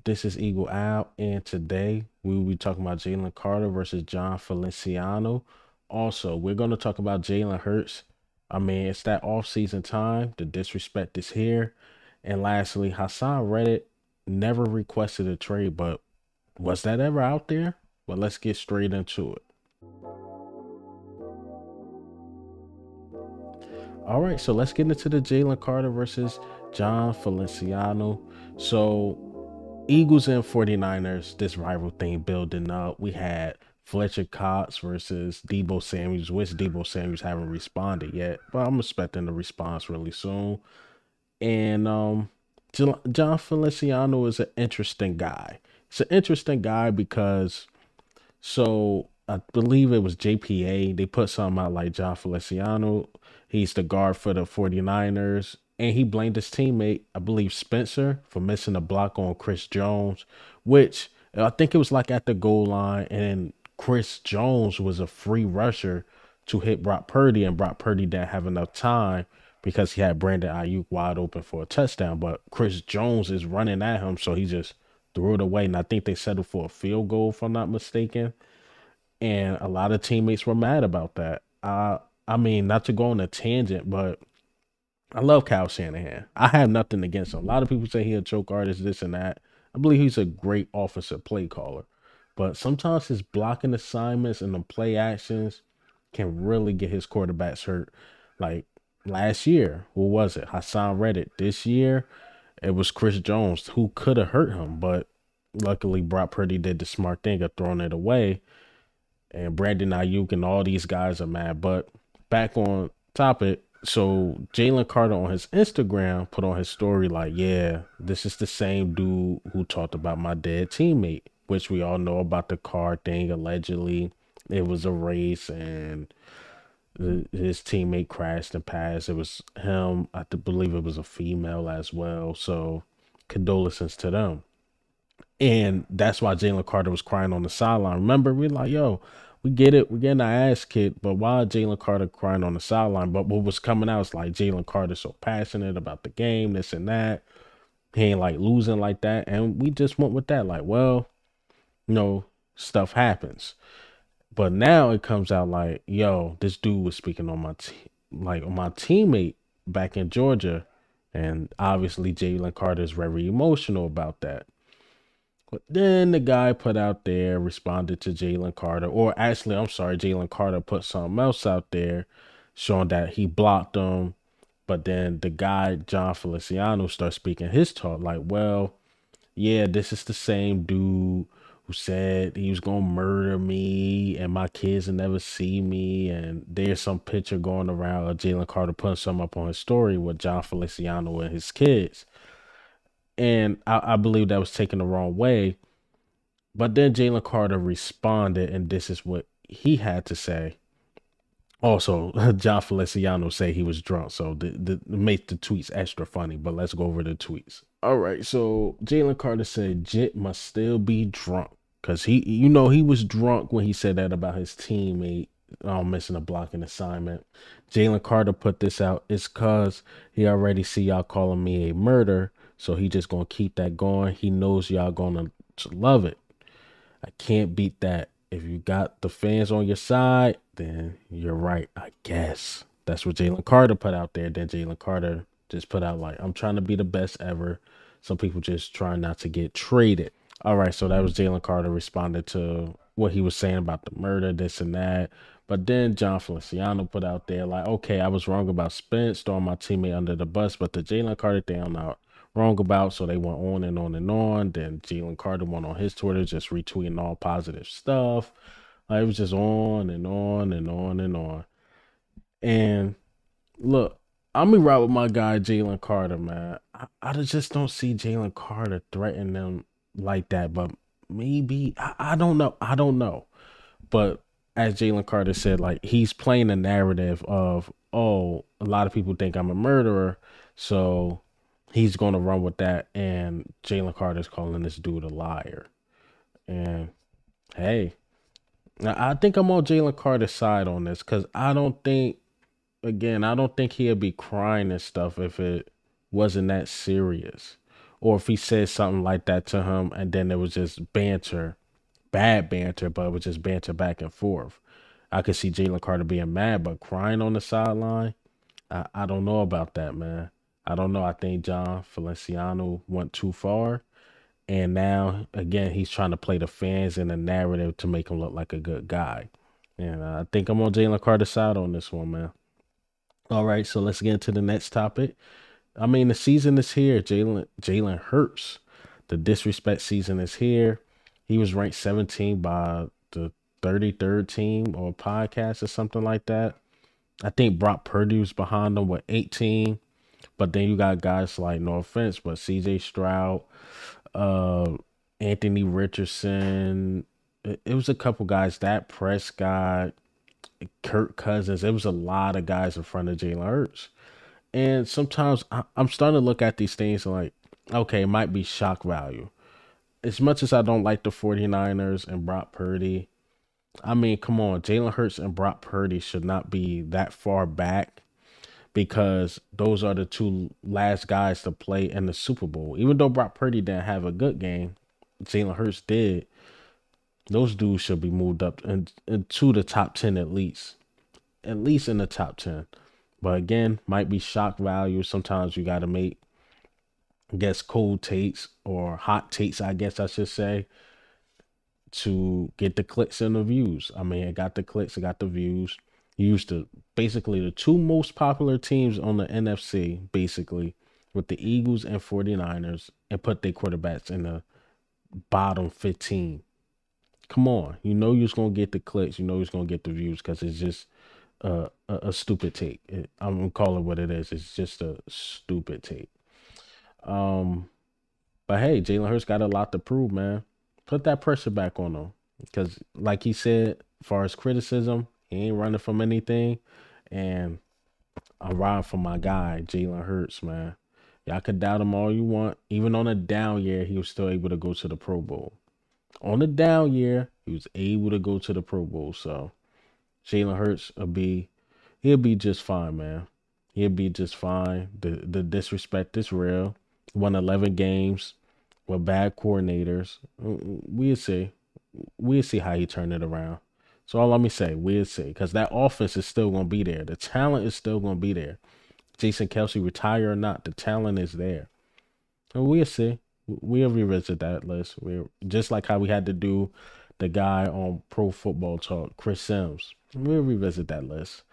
This is Eagle Al, and today we will be talking about Jalen Carter versus John Feliciano. Also, we're going to talk about Jalen Hurts. I mean, it's that off-season time. The disrespect is here. And lastly, Haason Reddick never requested a trade, but was that ever out there? Well, let's get straight into it. All right, so let's get into the Jalen Carter versus John Feliciano. So Eagles and 49ers, this rival thing building up. We had Fletcher Cox versus Debo Samuels, which Debo Samuels haven't responded yet, but I'm expecting the response really soon. And John Feliciano is an interesting guy. It's an interesting guy because I believe it was JPA. They put something out like John Feliciano. He's the guard for the 49ers. And he blamed his teammate, I believe Spencer, for missing a block on Chris Jones, which I think it was like at the goal line. And Chris Jones was a free rusher to hit Brock Purdy. And Brock Purdy didn't have enough time because he had Brandon Ayuk wide open for a touchdown. But Chris Jones is running at him, so he just threw it away. And I think they settled for a field goal, if I'm not mistaken. And a lot of teammates were mad about that. I mean, not to go on a tangent, but I love Kyle Shanahan. I have nothing against him. A lot of people say he's a choke artist, this and that. I believe he's a great offensive play caller. But sometimes his blocking assignments and the play actions can really get his quarterbacks hurt. Like last year, who was it? Haason Reddick. This year, it was Chris Jones who could have hurt him. But luckily, Brock Purdy did the smart thing of throwing it away. And Brandon Ayuk and all these guys are mad. But back on topic, so Jalen Carter on his Instagram put on his story like, yeah, this is the same dude who talked about my dead teammate, which we all know about the car thing. Allegedly, it was a race and his teammate crashed and passed. It was him. I believe it was a female as well. So condolences to them. And that's why Jalen Carter was crying on the sideline. Remember, we're like, yo, we get it. We're getting our ass kicked. But why Jalen Carter crying on the sideline? But what was coming out is like Jalen Carter so passionate about the game, this and that. He ain't like losing like that. And we just went with that. Like, well, stuff happens. But now it comes out like, yo, this dude was speaking on on my teammate back in Georgia. And obviously Jalen Carter is very emotional about that. But then the guy put out there, responded to Jalen Carter, or actually, I'm sorry, Jalen Carter put something else out there showing that he blocked him. But then the guy, John Feliciano, starts speaking his talk like, well, yeah, this is the same dude who said he was going to murder me and my kids will never see me. And there's some picture going around of Jalen Carter putting something up on his story with John Feliciano and his kids. And I believe that was taken the wrong way. But then Jalen Carter responded, and this is what he had to say. Also, John Feliciano say he was drunk, so the make the tweets extra funny. But let's go over the tweets. All right, so Jalen Carter said Jit must still be drunk because he was drunk when he said that about his teammate missing a blocking assignment. Jalen Carter put this out. It's cause he already see y'all calling me a murder. So he just gonna keep that going. He knows y'all gonna love it. I can't beat that. If you got the fans on your side, then you're right, I guess. That's what Jalen Carter put out there. Then Jalen Carter just put out like, I'm trying to be the best ever. Some people just trying not to get traded. All right, so that was Jalen Carter responded to what he was saying about the murder, this and that. But then John Feliciano put out there like, okay, I was wrong about Spence throwing my teammate under the bus, but the Jalen Carter thing I'm not wrong about. So they went on and on and on. Then Jalen Carter went on his Twitter just retweeting all positive stuff. It was just on and on and on and on. And look, I'm gonna ride with my guy Jalen Carter, man. I just don't see Jalen Carter threatening them like that. But maybe I don't know. I don't know. But as Jalen Carter said, like he's playing a narrative of, oh, a lot of people think I'm a murderer, so he's going to run with that. And Jalen Carter's calling this dude a liar. And hey, I think I'm on Jalen Carter's side on this because I don't think he'd be crying and stuff if it wasn't that serious. or if he said something like that to him, and then it was just banter, bad banter, but it was just banter back and forth. I could see Jalen Carter being mad, but crying on the sideline, I don't know about that, man. I don't know. I think John Feliciano went too far. And now, again, he's trying to play the fans in the narrative to make him look like a good guy. And I think I'm on Jalen Carter's side on this one, man. All right, so let's get into the next topic. I mean, the season is here. Jalen Hurts. The disrespect season is here. He was ranked 17 by the 33rd team or podcast or something like that. I think Brock Purdy was behind him with 18. But then you got guys like, no offense, but CJ Stroud, uh, Anthony Richardson. It was a couple guys, that Prescott, Kirk Cousins. It was a lot of guys in front of Jalen Hurts. And sometimes I'm starting to look at these things and like, okay, it might be shock value. As much as I don't like the 49ers and Brock Purdy, I mean, come on, Jalen Hurts and Brock Purdy should not be that far back because those are the two last guys to play in the Super Bowl. Even though Brock Purdy didn't have a good game, Jalen Hurts did. Those dudes should be moved up into the top 10 at least in the top 10. But again, might be shock value. Sometimes you got to make, I guess, cold takes or hot takes, I guess I should say, to get the clicks and the views. I mean, it got the clicks, it got the views. You used to basically the two most popular teams on the NFC, basically, with the Eagles and 49ers, and put their quarterbacks in the bottom 15. Come on. You know you're going to get the clicks. You know you're going to get the views because it's just a stupid take. I'm going to call it what it is. It's just a stupid take. Um, but hey, Jalen Hurts got a lot to prove, man. Put that pressure back on him. Because, like he said, as far as criticism, he ain't running from anything. And I'm riding for my guy, Jalen Hurts, man. Y'all could doubt him all you want. Even on a down year, he was still able to go to the Pro Bowl. On a down year, he was able to go to the Pro Bowl. So Jalen Hurts he'll be just fine, man. He'll be just fine. The disrespect is real. Won 11 games with bad coordinators. We'll see. We'll see how he turn it around. So all let me say, we'll see. Because that offense is still going to be there. The talent is still going to be there. Jason Kelce retire or not, the talent is there. And we'll see. We'll revisit that list. We're just like how we had to do the guy on Pro Football Talk, Chris Sims. We'll revisit that list.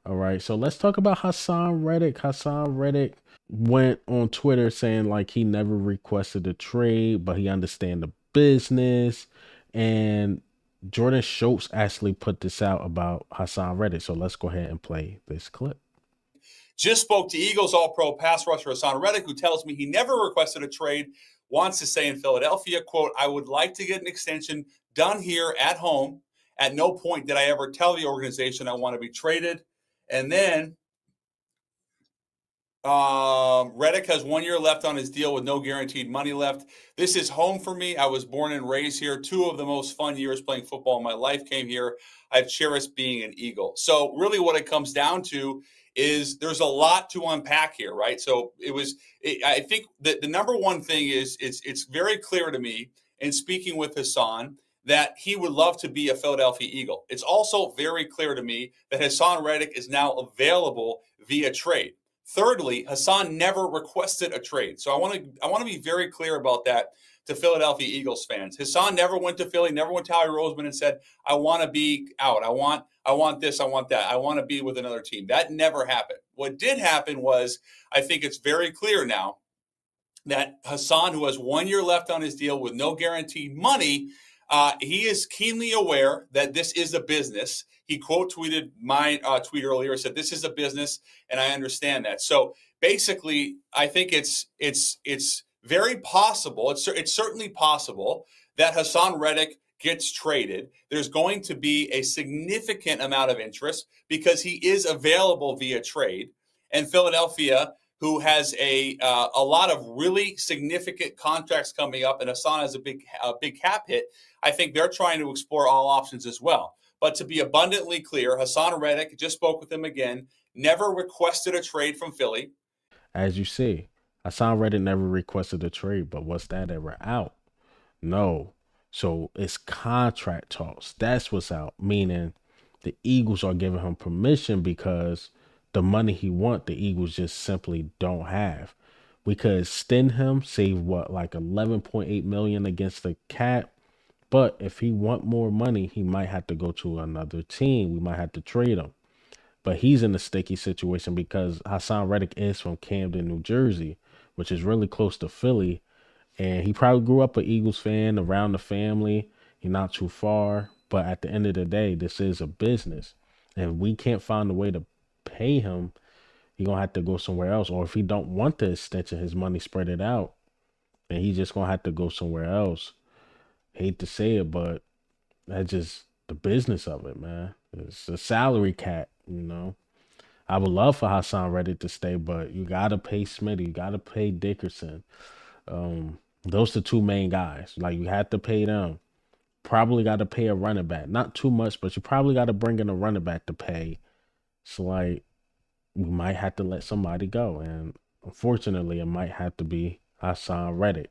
All right. So let's talk about Haason Reddick. Haason Reddick went on Twitter saying like he never requested a trade, but he understand the business. And Jordan Schultz actually put this out about Haason Reddick. So let's go ahead and play this clip. Just spoke to Eagles All-Pro pass rusher Haason Reddick, who tells me he never requested a trade, wants to stay in Philadelphia. Quote, I would like to get an extension done here at home. At no point did I ever tell the organization I want to be traded. And then Reddick has 1 year left on his deal with no guaranteed money left. This is home for me. I was born and raised here. 2 of the most fun years playing football in my life came here. I've cherished being an Eagle. So really what it comes down to is there's a lot to unpack here, right? So I think that the number one thing is it's very clear to me in speaking with Haason that he would love to be a Philadelphia Eagle. It's also very clear to me that Haason Reddick is now available via trade. Thirdly, Haason never requested a trade. So I want to be very clear about that to Philadelphia Eagles fans. Haason never went to Philly, never went to Howie Roseman and said, I want to be out. I want this, I want that. I want to be with another team. That never happened. What did happen was, I think it's very clear now that Haason, who has 1 year left on his deal with no guaranteed money, he is keenly aware that this is a business. He quote tweeted my tweet earlier, said, this is a business, and I understand that. So basically, I think it's very possible, it's certainly possible that Haason Reddick gets traded. There's going to be a significant amount of interest because he is available via trade. And Philadelphia, who has a lot of really significant contracts coming up, and Haason has a big cap hit, I think they're trying to explore all options as well. But to be abundantly clear, Haason Reddick, just spoke with him again, never requested a trade from Philly. As you see, Haason Reddick never requested a trade, but was that ever out? No. So it's contract talks. That's what's out, meaning the Eagles are giving him permission because the money he want, the Eagles just simply don't have. We could extend him, save what, like 11.8 million against the cap. But if he want more money, he might have to go to another team. We might have to trade him. But he's in a sticky situation because Haason Reddick is from Camden, New Jersey, which is really close to Philly. And he probably grew up an Eagles fan around the family. He's not too far. But at the end of the day, this is a business. And we can't find a way to pay him. He's going to have to go somewhere else. Or if he don't want the extension, his money spread it out, then he's just going to have to go somewhere else. Hate to say it, but that's just the business of it, man. It's a salary cap, you know. I would love for Haason Reddick to stay, but you gotta pay Smitty, you gotta pay Dickerson. Those are the two main guys. Like you have to pay them. Probably got to pay a running back. Not too much, but you probably got to bring in a running back to pay. So like we might have to let somebody go, and unfortunately, it might have to be Haason Reddick.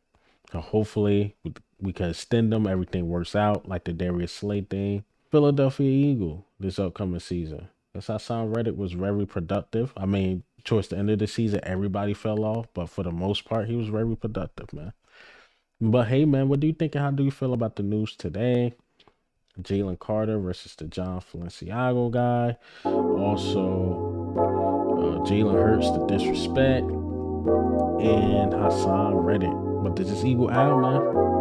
Hopefully, we can extend them. Everything works out, like the Darius Slay thing. Philadelphia Eagle this upcoming season. That's Haason Reddick was very productive. I mean, towards the end of the season, everybody fell off, but for the most part, he was very productive, man. But hey, man, what do you think and how do you feel about the news today? Jalen Carter versus the John Feliciano guy. Also, Jalen Hurts, the disrespect, and Haason Reddick. But does this Eagle out, man?